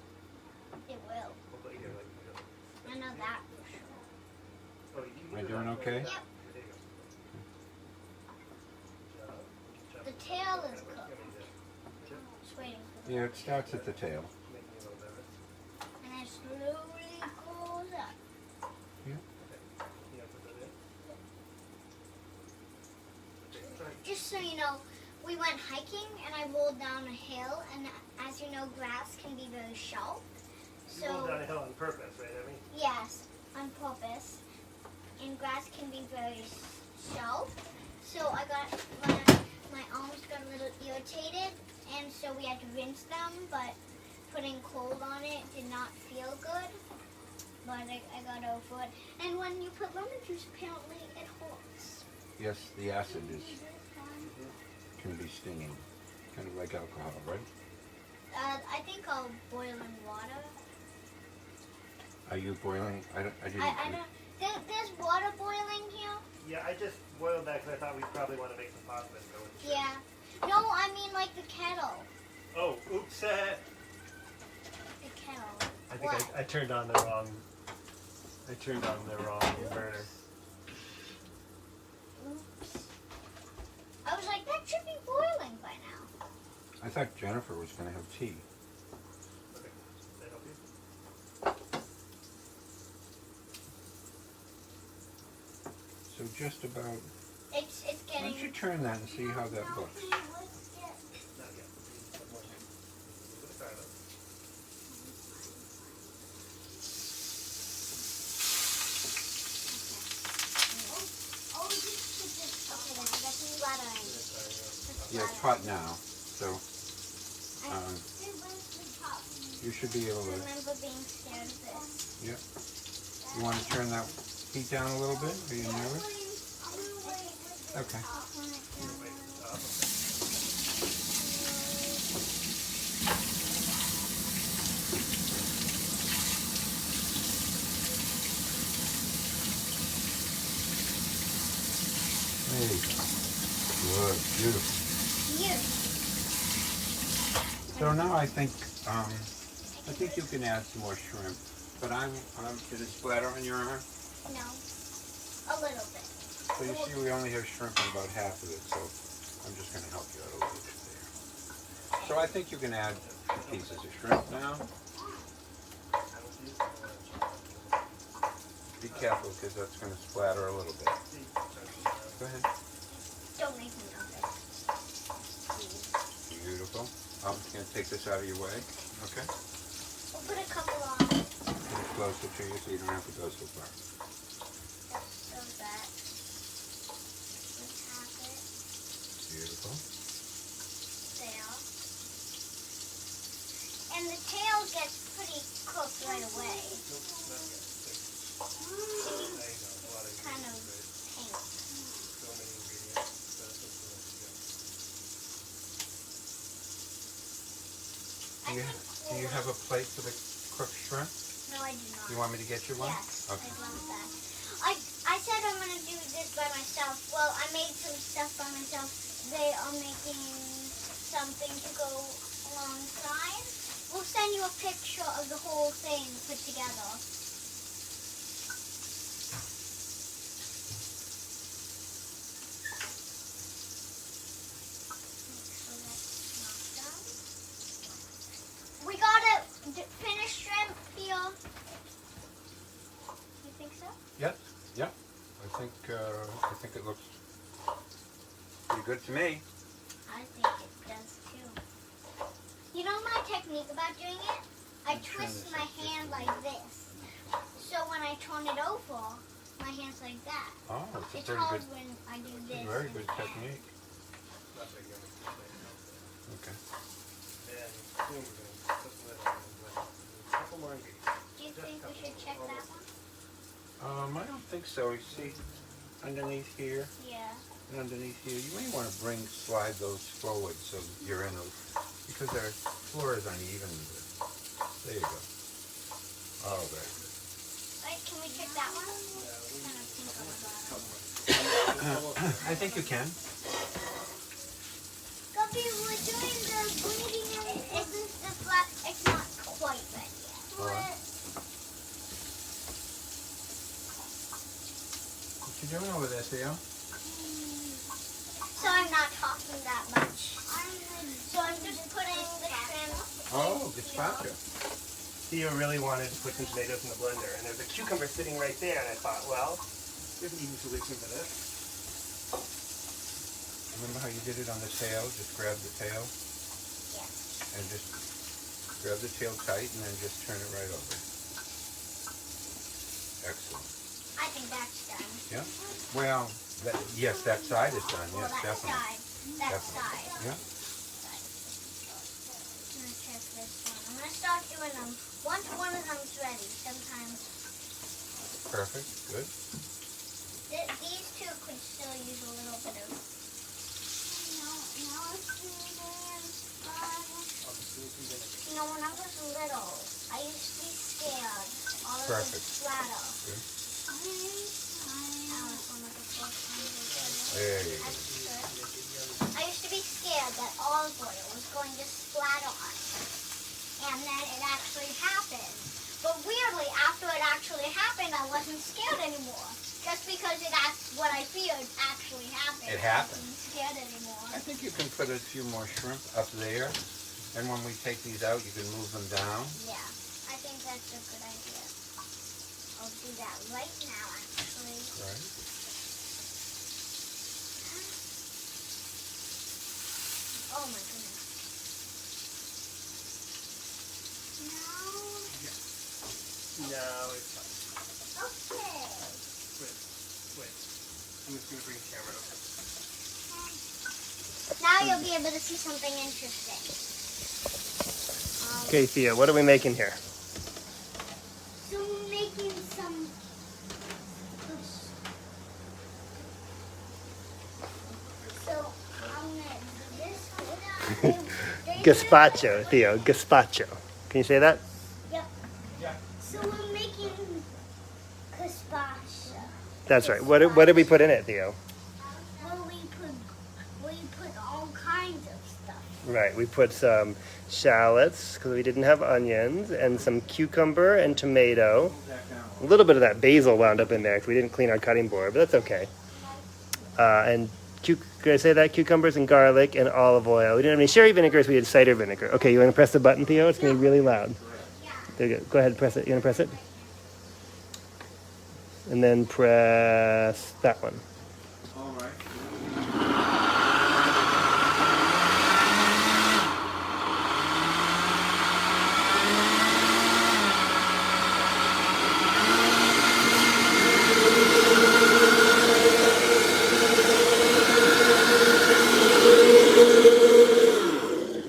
A: It will. I know that for sure.
D: Am I doing okay?
A: Yep. The tail is cooked. Just waiting for
D: Yeah, it starts at the tail.
A: and it slowly goes up. Just so you know, we went hiking and I rolled down a hill, and as you know, grass can be very sharp.
B: You rolled down a hill on purpose, right, Emmy?
A: Yes, on purpose. And grass can be very sharp. So my arms got a little irritated, and so we had to rinse them, but putting cold on it did not feel good. But I got over it. And when you put lemon juice, apparently it hurts.
D: Yes, the acid can be stinging. Kind of like alcohol, right?
A: I think I'll boil in water.
D: Are you boiling? I didn't.
A: I don't. There's water boiling here.
B: Yeah, I just boiled that because I thought we'd probably want to make some pasta and go with the
A: Yeah. No, I mean like the kettle.
B: Oh, oops.
A: The kettle.
B: I think
A: What?
B: I turned on the wrong. I turned on the wrong burner.
A: Oops. I was like, that should be boiling by now.
D: I thought Jennifer was going to have tea.
B: Okay. Can I help you?
D: So just about.
A: It's
D: Why
A: getting.
D: don't you turn that and see how that looks?
B: Not yet. One more. Put a garlic.
C: Oh, just put this
A: Okay, then I got some buttering.
D: Yeah, it's hot now, so
A: I
C: where's the top?
D: you should be able to.
A: remember being scared of this.
D: Yeah. You want to turn that heat down a little bit? Are you nervous? Okay. There you go. Good, beautiful. So now I think you can add some more shrimp. But did it splatter on your arm?
A: No, a little bit.
D: So you see, we only have shrimp in about half of it, so I'm just going to help you out a little bit there. So I think you can add pieces of shrimp now. Be careful because that's going to splatter a little bit. Go ahead.
A: Don't make me nervous.
D: Beautiful. I'm just going to take this out of your way. Okay?
A: We'll put a couple on.
D: Put it closer to you so you don't have to go so far.
A: So that we have it
D: Beautiful.
A: there. And the tail gets pretty cooked right away. It's kind of pink.
D: Do you have a plate for the cooked shrimp?
A: No, I do not.
D: You want me to get you one?
A: Yes,
D: Okay.
A: I'd love that. I said I'm going to do this by myself. Well, I made some stuff by myself. They are making something to go alongside. We'll send you a picture of the whole thing put together. We got a finished shrimp here. You think so?
D: Yep. Yep. I think it looks pretty good to me.
A: I think it does too. You know my technique about doing it? I
D: Let's turn
A: twist
D: this
A: my
D: up just
A: hand
D: a
A: like this. So when I turn it over, my hand's like that.
D: Oh, it's a
A: It's
D: very
A: hard
D: good,
A: when I do this.
D: very
A: in
D: good
A: the hand.
D: technique. Okay.
A: Do you think we should check that one?
D: I don't think so. You see, underneath here
A: Yeah.
D: and underneath here, you may want to slide those forward so that you're in a, because our floor is uneven. There you go. Oh, very good.
A: that one? Kind of pink on the bottom.
D: I think you can.
C: Guppy, we're doing the bleeding and
A: It's not quite ready yet.
D: Alright. What you doing over there, Theo?
A: So I'm not talking that much. So I'm just putting the shrimp.
D: Oh, gazpacho.
B: Theo really wanted to put some tomatoes in the blender, and there's a cucumber sitting right there, and I thought, well, there's an easy solution for this.
D: Remember how you did it on the tail? Just grab the tail
A: Yeah.
D: and just grab the tail tight and then just turn it right over. Excellent.
A: I think that's done.
D: Yeah? Well, yes, that side is done.
A: Well,
D: Yes,
A: that
D: definitely.
A: side. That
D: Definitely.
A: side.
D: Yeah?
A: I'm gonna check this one. I'm gonna start doing them once one of them's ready. Sometimes
D: Perfect. Good.
A: these two could still use a little bit of. You know, when I was little, I used to be scared. All of
D: Perfect.
A: this splatter.
D: Good.
A: That was one of the first times I did it.
D: There you go.
A: That's good. I used to be scared that olive oil was going to splatter on it. And then it actually happened. But weirdly, after it actually happened, I wasn't scared anymore. Just because what I feared actually happened.
D: It happened.
A: I wasn't scared anymore.
D: I think you can put a few more shrimp up there. And when we take these out, you can move them down.
A: Yeah, I think that's a good idea. I'll do that right now, actually.
D: Right.
A: Oh my goodness.
B: No, it's fine.
A: Okay.
B: Wait. I'm just going to bring the camera over.
A: Now you'll be able to see something interesting.
B: Okay, Theo, what are we making here?
C: So we're making some. So I'm gonna do this.
B: Gazpacho, Theo, gazpacho. Can you say that?
C: Yep. So we're making gazpacho.
B: That's right. What did we put in it, Theo?
C: Well, we put all kinds of stuff.
B: Right, we put some shallots because we didn't have onions, and some cucumber and tomato. A little bit of that basil wound up in there because we didn't clean our cutting board, but that's okay. And could I say that? Cucumbers and garlic and olive oil. We didn't have any sherry vinegars, we did cider vinegar. Okay, you want to press the button, Theo? It's going to be really loud. There you go. Go ahead, press it. You want to press it? And then press that one.
D: All right.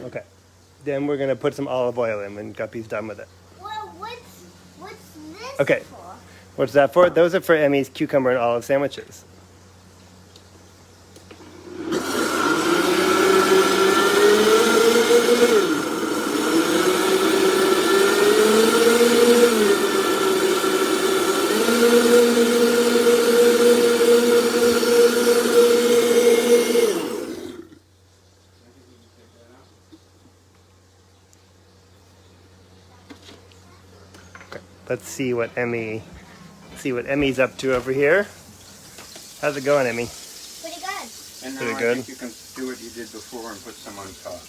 B: Okay. Then we're going to put some olive oil in when Guppy's done with it.
C: Well, what's this
B: Okay.
C: for?
B: What's that for? Those are for Emmy's cucumber and olive sandwiches. Let's see what Emmy's up to over here. How's it going, Emmy?
A: Pretty good.
D: And now
B: Pretty
D: I
B: good.
D: think you can do what you did before and put some on top.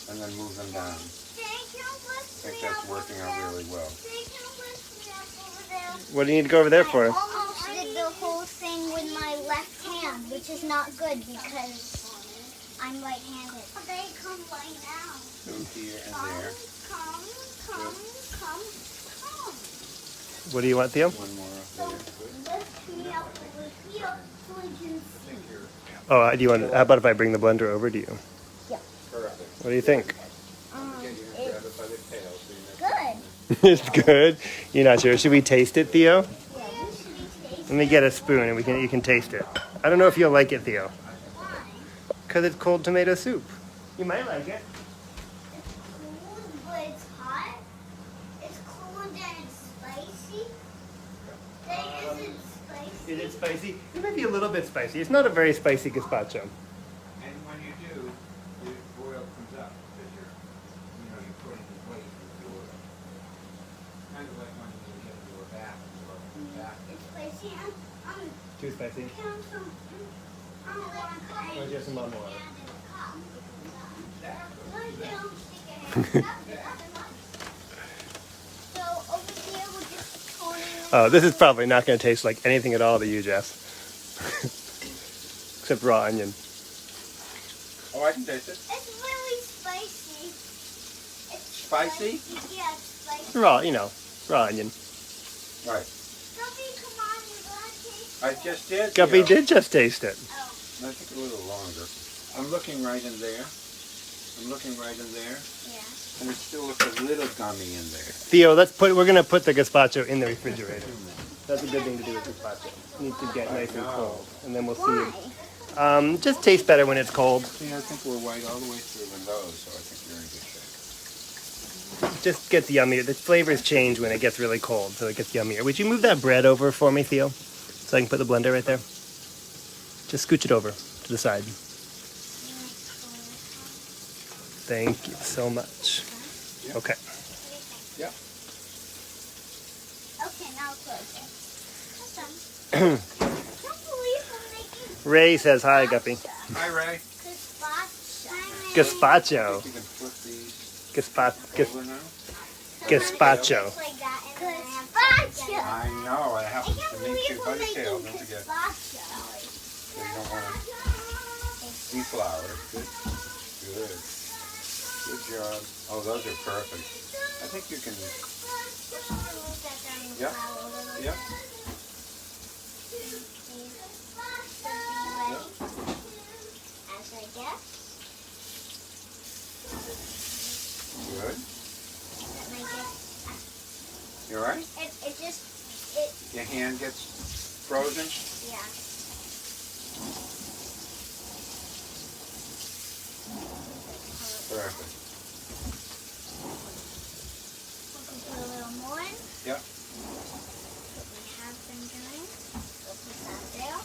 D: And then move them down. I think that's working out really well.
B: What do you need to go over there for?
A: I almost did the whole thing with my left hand, which is not good because I'm right-handed.
C: They come right now.
D: So here and there.
C: Come.
B: What do you want, Theo?
D: One more up there.
C: Lift me up over here so we can see.
B: Oh, do you want? How about if I bring the blender over to you?
D: Perfect.
B: What do you think?
D: Okay, you can grab it by the tail. So you
C: Good.
B: It's good. You're not sure. Should we taste it, Theo?
C: Yeah, we should be tasting.
B: Let me get a spoon and you can taste it. I don't know if you'll like it, Theo,
C: Why?
B: because it's cold tomato soup. You might like it.
C: It's cold, but it's hot. It's cold and it's spicy.
B: Is it spicy? It might be a little bit spicy. It's not a very spicy gazpacho.
D: And when you do, the oil comes up because you're putting the weight in the oil. Kind of like when you get into a bath and you open the bath.
C: It's spicy. I'm
B: Too spicy?
C: count some. I don't want to cut
B: Or just some more water?
A: So over here we're just toning.
B: Oh, this is probably not going to taste like anything at all to you, Jess. Except raw onion.
D: Oh, I can taste it.
A: It's really spicy. It's
D: Spicy?
A: Yeah, it's spicy.
B: Raw, you know, raw onion.
D: Right.
A: Sophie, come on, you're gonna taste
D: I
A: it.
D: just did.
B: Guppy
D: Theo.
B: did just taste it.
A: Oh.
D: I think a little longer. I'm looking right in there. I'm looking right in there.
A: Yeah.
D: And it still looks a little gummy in there.
B: Theo, we're going to put the gazpacho in the refrigerator. That's a good thing to do with gazpacho. It needs to get nice and cold. And then we'll see.
A: Why?
B: Just tastes better when it's cold.
D: See, I think we're white all the way through in those, so I think you're in good shape.
B: It just gets yummier. The flavors change when it gets really cold, so it gets yummier. Would you move that bread over for me, Theo? So I can put the blender right there? Just scooch it over to the side. Thank you so much.
D: Yeah.
B: Okay.
D: Yeah.
A: Okay, now close it. That's done. Can't believe I'm making
B: Ray says hi, Guppy.
D: Hi, Ray.
A: gazpacho.
B: Gazpacho.
D: You can flip these
B: Gazpacho.
D: over now.
B: Gazpacho.
A: Like that and then I have to
C: Gazpacho.
D: I know. It
A: I
D: happens
A: can't
D: to me
A: believe
D: too.
A: we're
D: Buddy
A: making
D: tail, don't forget.
A: gazpacho.
D: So you don't want to deflour it. Good. Good. Good job. Oh, those are perfect. I think you can. Yeah. Yeah.
A: As I guess.
D: Good.
A: That might get.
D: You all right?
A: It just.
D: Your hand gets frozen?
A: Yeah.
D: Perfect.
A: We can put a little more in.
D: Yeah.
A: What we have been doing. We'll put that there.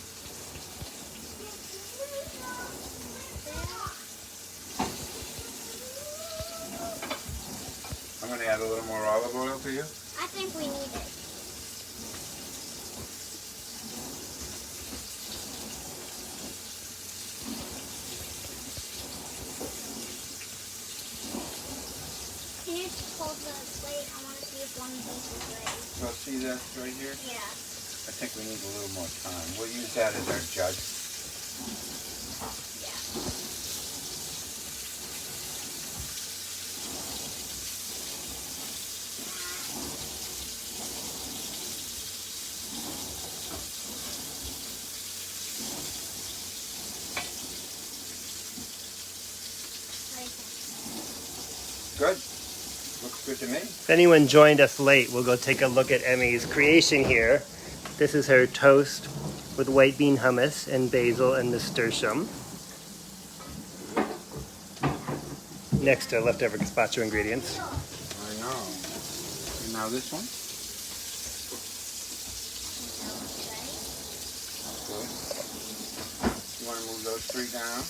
D: I'm going to add a little more olive oil to you.
A: I think we need it. Can you just hold the plate? I want to see if one of these is ready.
D: So see that right here?
A: Yeah.
D: I think we need a little more time. We'll use that as our judge.
A: Yeah.
D: Good. Looks good to me.
B: If anyone joined us late, we'll go take a look at Emmy's creation here. This is her toast with white bean hummus and basil and nasturtium. Next to leftover gazpacho ingredients.
D: I know. And now this one. Good. You want to move those three down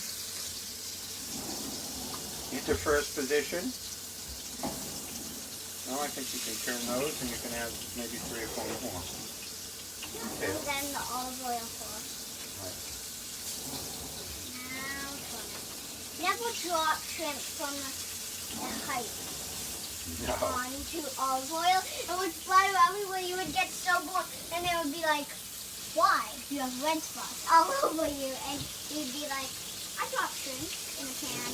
D: into first position. No, I think you can turn those and you can have maybe 3 or 4 more. Okay.
A: And then the olive oil first.
D: Right.
A: Now trim it. Never drop shrimp from the height
D: No.
A: onto olive oil. It would fly everywhere. You would get so bored, and they would be like, "Why? You have red spots all over you." And you'd be like, "I dropped shrimp in a pan."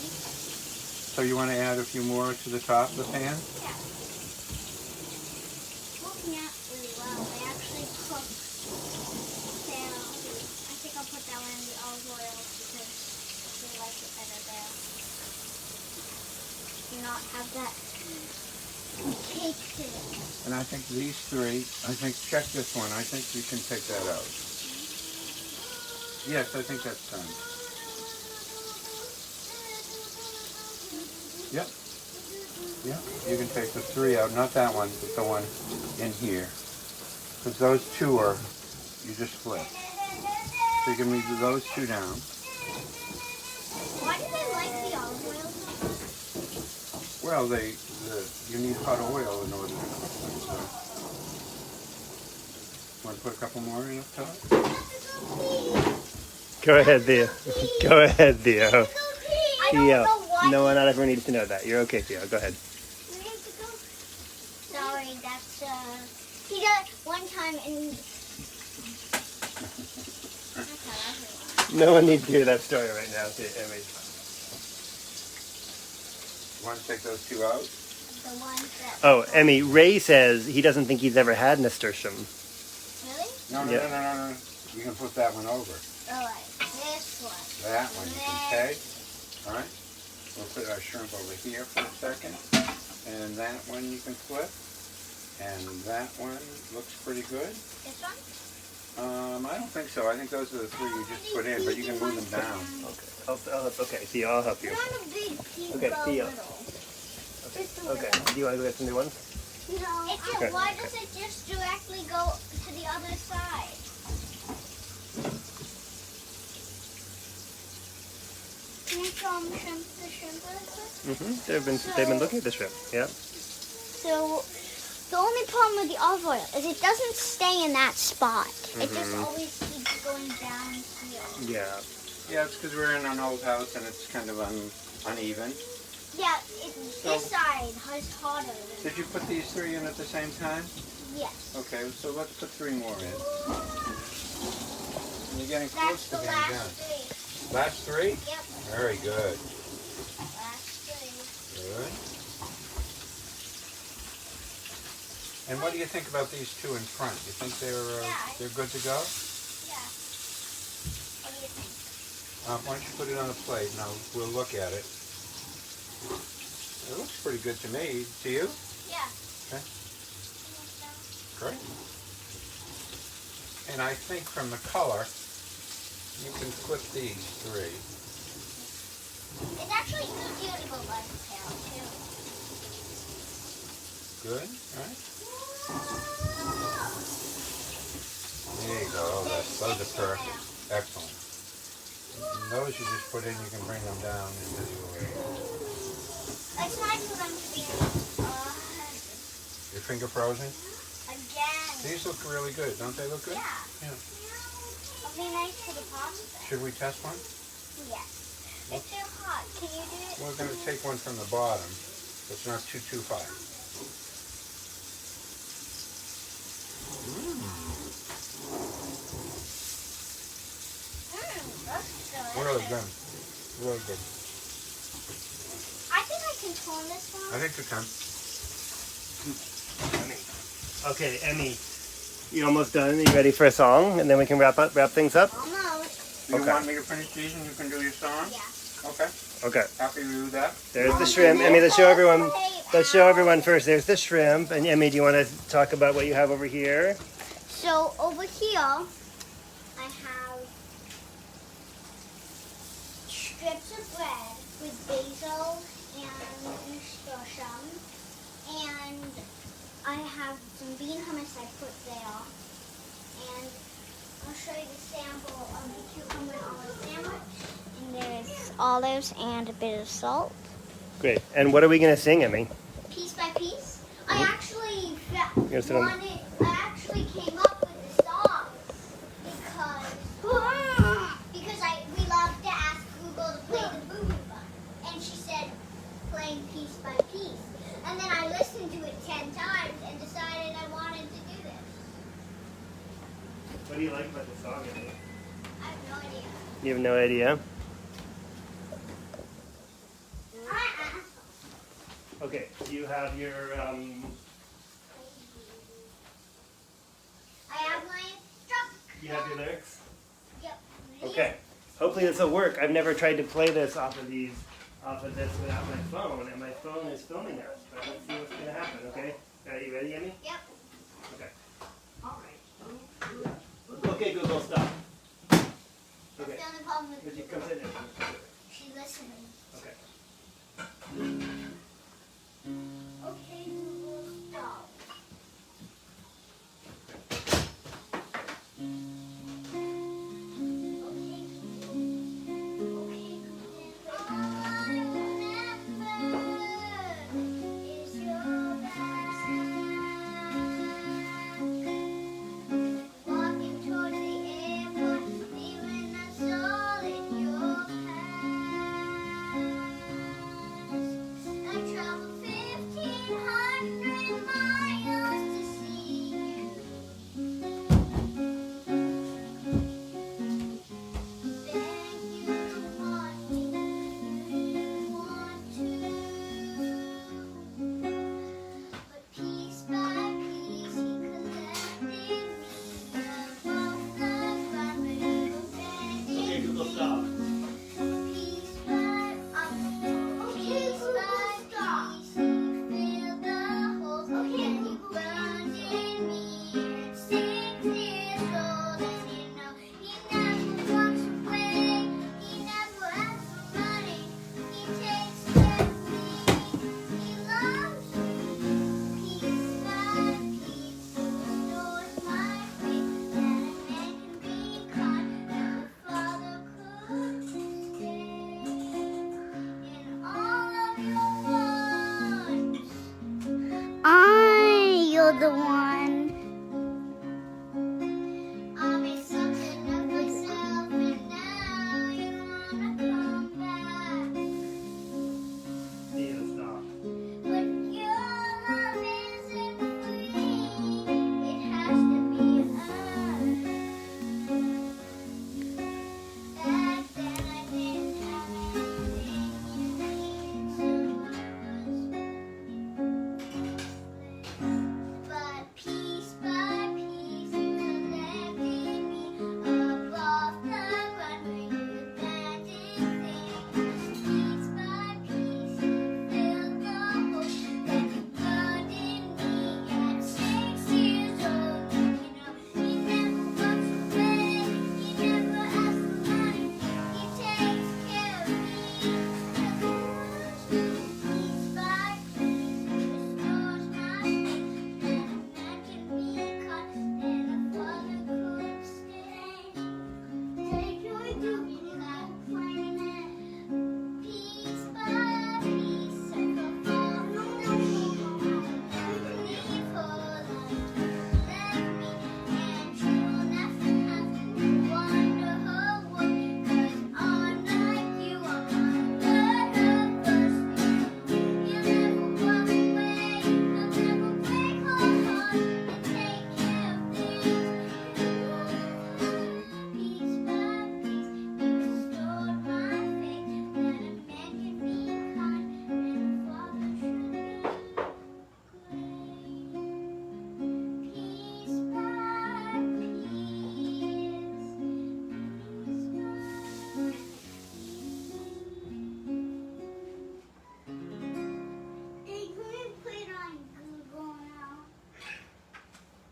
D: So you want to add a few more to the top of the pan?
A: Yeah. Cooking out really well. They actually cook. I think I'll put that one in the olive oil because they like it better there. Do not have that caked in.
D: And I think these 3, check this one. I think you can take that out. Yes, I think that's done. Yep. Yep. You can take the 3 out, not that one, but the one in here. Because those 2 are you just flip. So you can leave those two down.
A: Why do they like the olive oil so much?
D: Well, you need hot oil in order to cook them. So. Want to put a couple more in up top?
B: Go ahead, Theo. Go ahead, Theo.
A: I don't
B: Theo.
A: know why.
B: No one, not everyone needs to know that. You're okay, Theo. Go ahead.
A: Sorry, that's he did one time in. That's how everyone.
B: No one needs to hear that story right now, Emmy.
D: Want to take those two out?
A: The ones that.
B: Oh, Emmy, Ray says he doesn't think he's ever had nasturtium.
A: Really?
D: No. You can flip that one over.
A: Alright, this one.
D: That one you can take. All right. We'll put our shrimp over here for a second. And that one you can flip. And that one looks pretty good.
A: This one?
D: I don't think so. I think those are the three you just put in, but you can move them down.
B: Okay. Okay, Theo, I'll help you.
A: Not a big piece.
B: Okay,
A: but a
B: Theo.
A: little.
B: Okay. Do you want to go get some new ones?
A: No.
B: Okay.
A: Why does it just directly go to the other side? Can you show them the shrimp really quick?
B: They've been looking at the shrimp. Yeah.
A: So, the only problem with the olive oil is it doesn't stay in that spot. It just always keeps going down here.
B: Yeah.
D: Yeah, it's because we're in an old house and it's kind of uneven.
A: Yeah, this side is hotter than
D: Did you put these three in at the same time?
A: Yes.
D: Okay, so let's put three more in. You're getting
A: That's
D: close to
A: the
D: being
A: last
D: done.
A: three.
D: Last three?
A: Yep,
D: Very good.
A: last three.
D: Good. And what do you think about these two in front? You think they're good to go?
A: Yeah. What do you think?
D: Why don't you put it on a plate and we'll look at it. It looks pretty good to me. To you?
A: Yeah.
D: Okay. Great. And I think from the color, you can flip these three.
A: It's actually easier to go left tail too.
D: Good, all right? There you go. Those are perfect. Excellent. And those you just put in, you can bring them down into the oil.
A: It's nice for them to be
D: Your finger frozen?
A: again.
D: These look really good. Don't they look good?
A: Yeah.
D: Yeah.
A: It'll be nice for the pasta.
D: Should we test one?
A: Yes. It's too hot. Can you do it?
D: We're going to take one from the bottom. It's not too hot.
A: That's good.
D: Really good. Really good.
A: I think I can turn this one.
D: I think you can.
B: Okay, Emmy, you almost done? Are you ready for a song? And then we can wrap things up?
A: Almost.
D: You
B: Okay.
D: want me to finish these and you can do your song?
A: Yeah.
D: Okay.
B: Okay.
D: Happy to do that?
B: There's the shrimp. Emmy, let's show everyone. Let's show everyone first. There's the shrimp. And Emmy, do you want to talk about what you have over here?
A: So over here, I have strips of bread with basil and nasturtium, and I have some bean hummus I put there, and I'll show you the sample of the cucumber and olive sandwich. And there's olives and a bit of salt.
B: Great. And what are we going to sing, Emmy?
A: Piece by piece. I actually
B: gonna sit on-
A: I actually came up with the song because we love to ask Google to play the Boo Boo Bun, and she said playing piece by piece, and then I listened to it 10 times and decided I wanted to do this.
B: What do you like about the song, Emmy?
A: I have no idea.
B: You have no idea? Okay, do you have your,
A: I have my truck.
B: you have your lyrics?
A: Yep.
B: Okay. Hopefully this will work. I've never tried to play this off of this without my phone, and my phone is filming us. But let's see what's gonna happen, okay? Are you ready, Emmy?
A: Yep.
B: Okay.
A: All right.
B: Okay, Google, stop.
A: That's
B: Okay.
A: the only problem with
B: Would you come sit in?
A: she's listening.
B: Okay.
A: Okay, Google, stop.
C: other one.
A: I made something of myself, and now you wanna come back.
B: Theo, stop.
A: But your love isn't free. It has to be earned. Back then I didn't have anything you need, so but piece by piece, you lifted me above the ground where you planted things. Piece by piece, you filled the hole that you burned in me at 6 years old. You never walked away, you never asked for money. He takes care of me, piece by piece, restores my faith.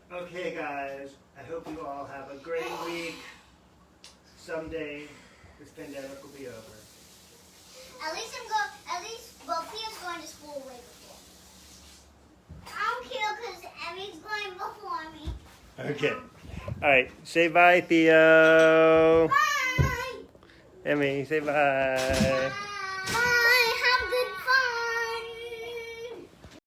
B: Okay, guys. I hope you all have a great week. Someday, this pandemic will be over.
A: Well, Theo's going to school way before.
C: I don't care because Emmy's going before me.
B: Okay. All right. Say bye, Theo.
C: Bye!
B: Emmy, say bye.
A: Bye.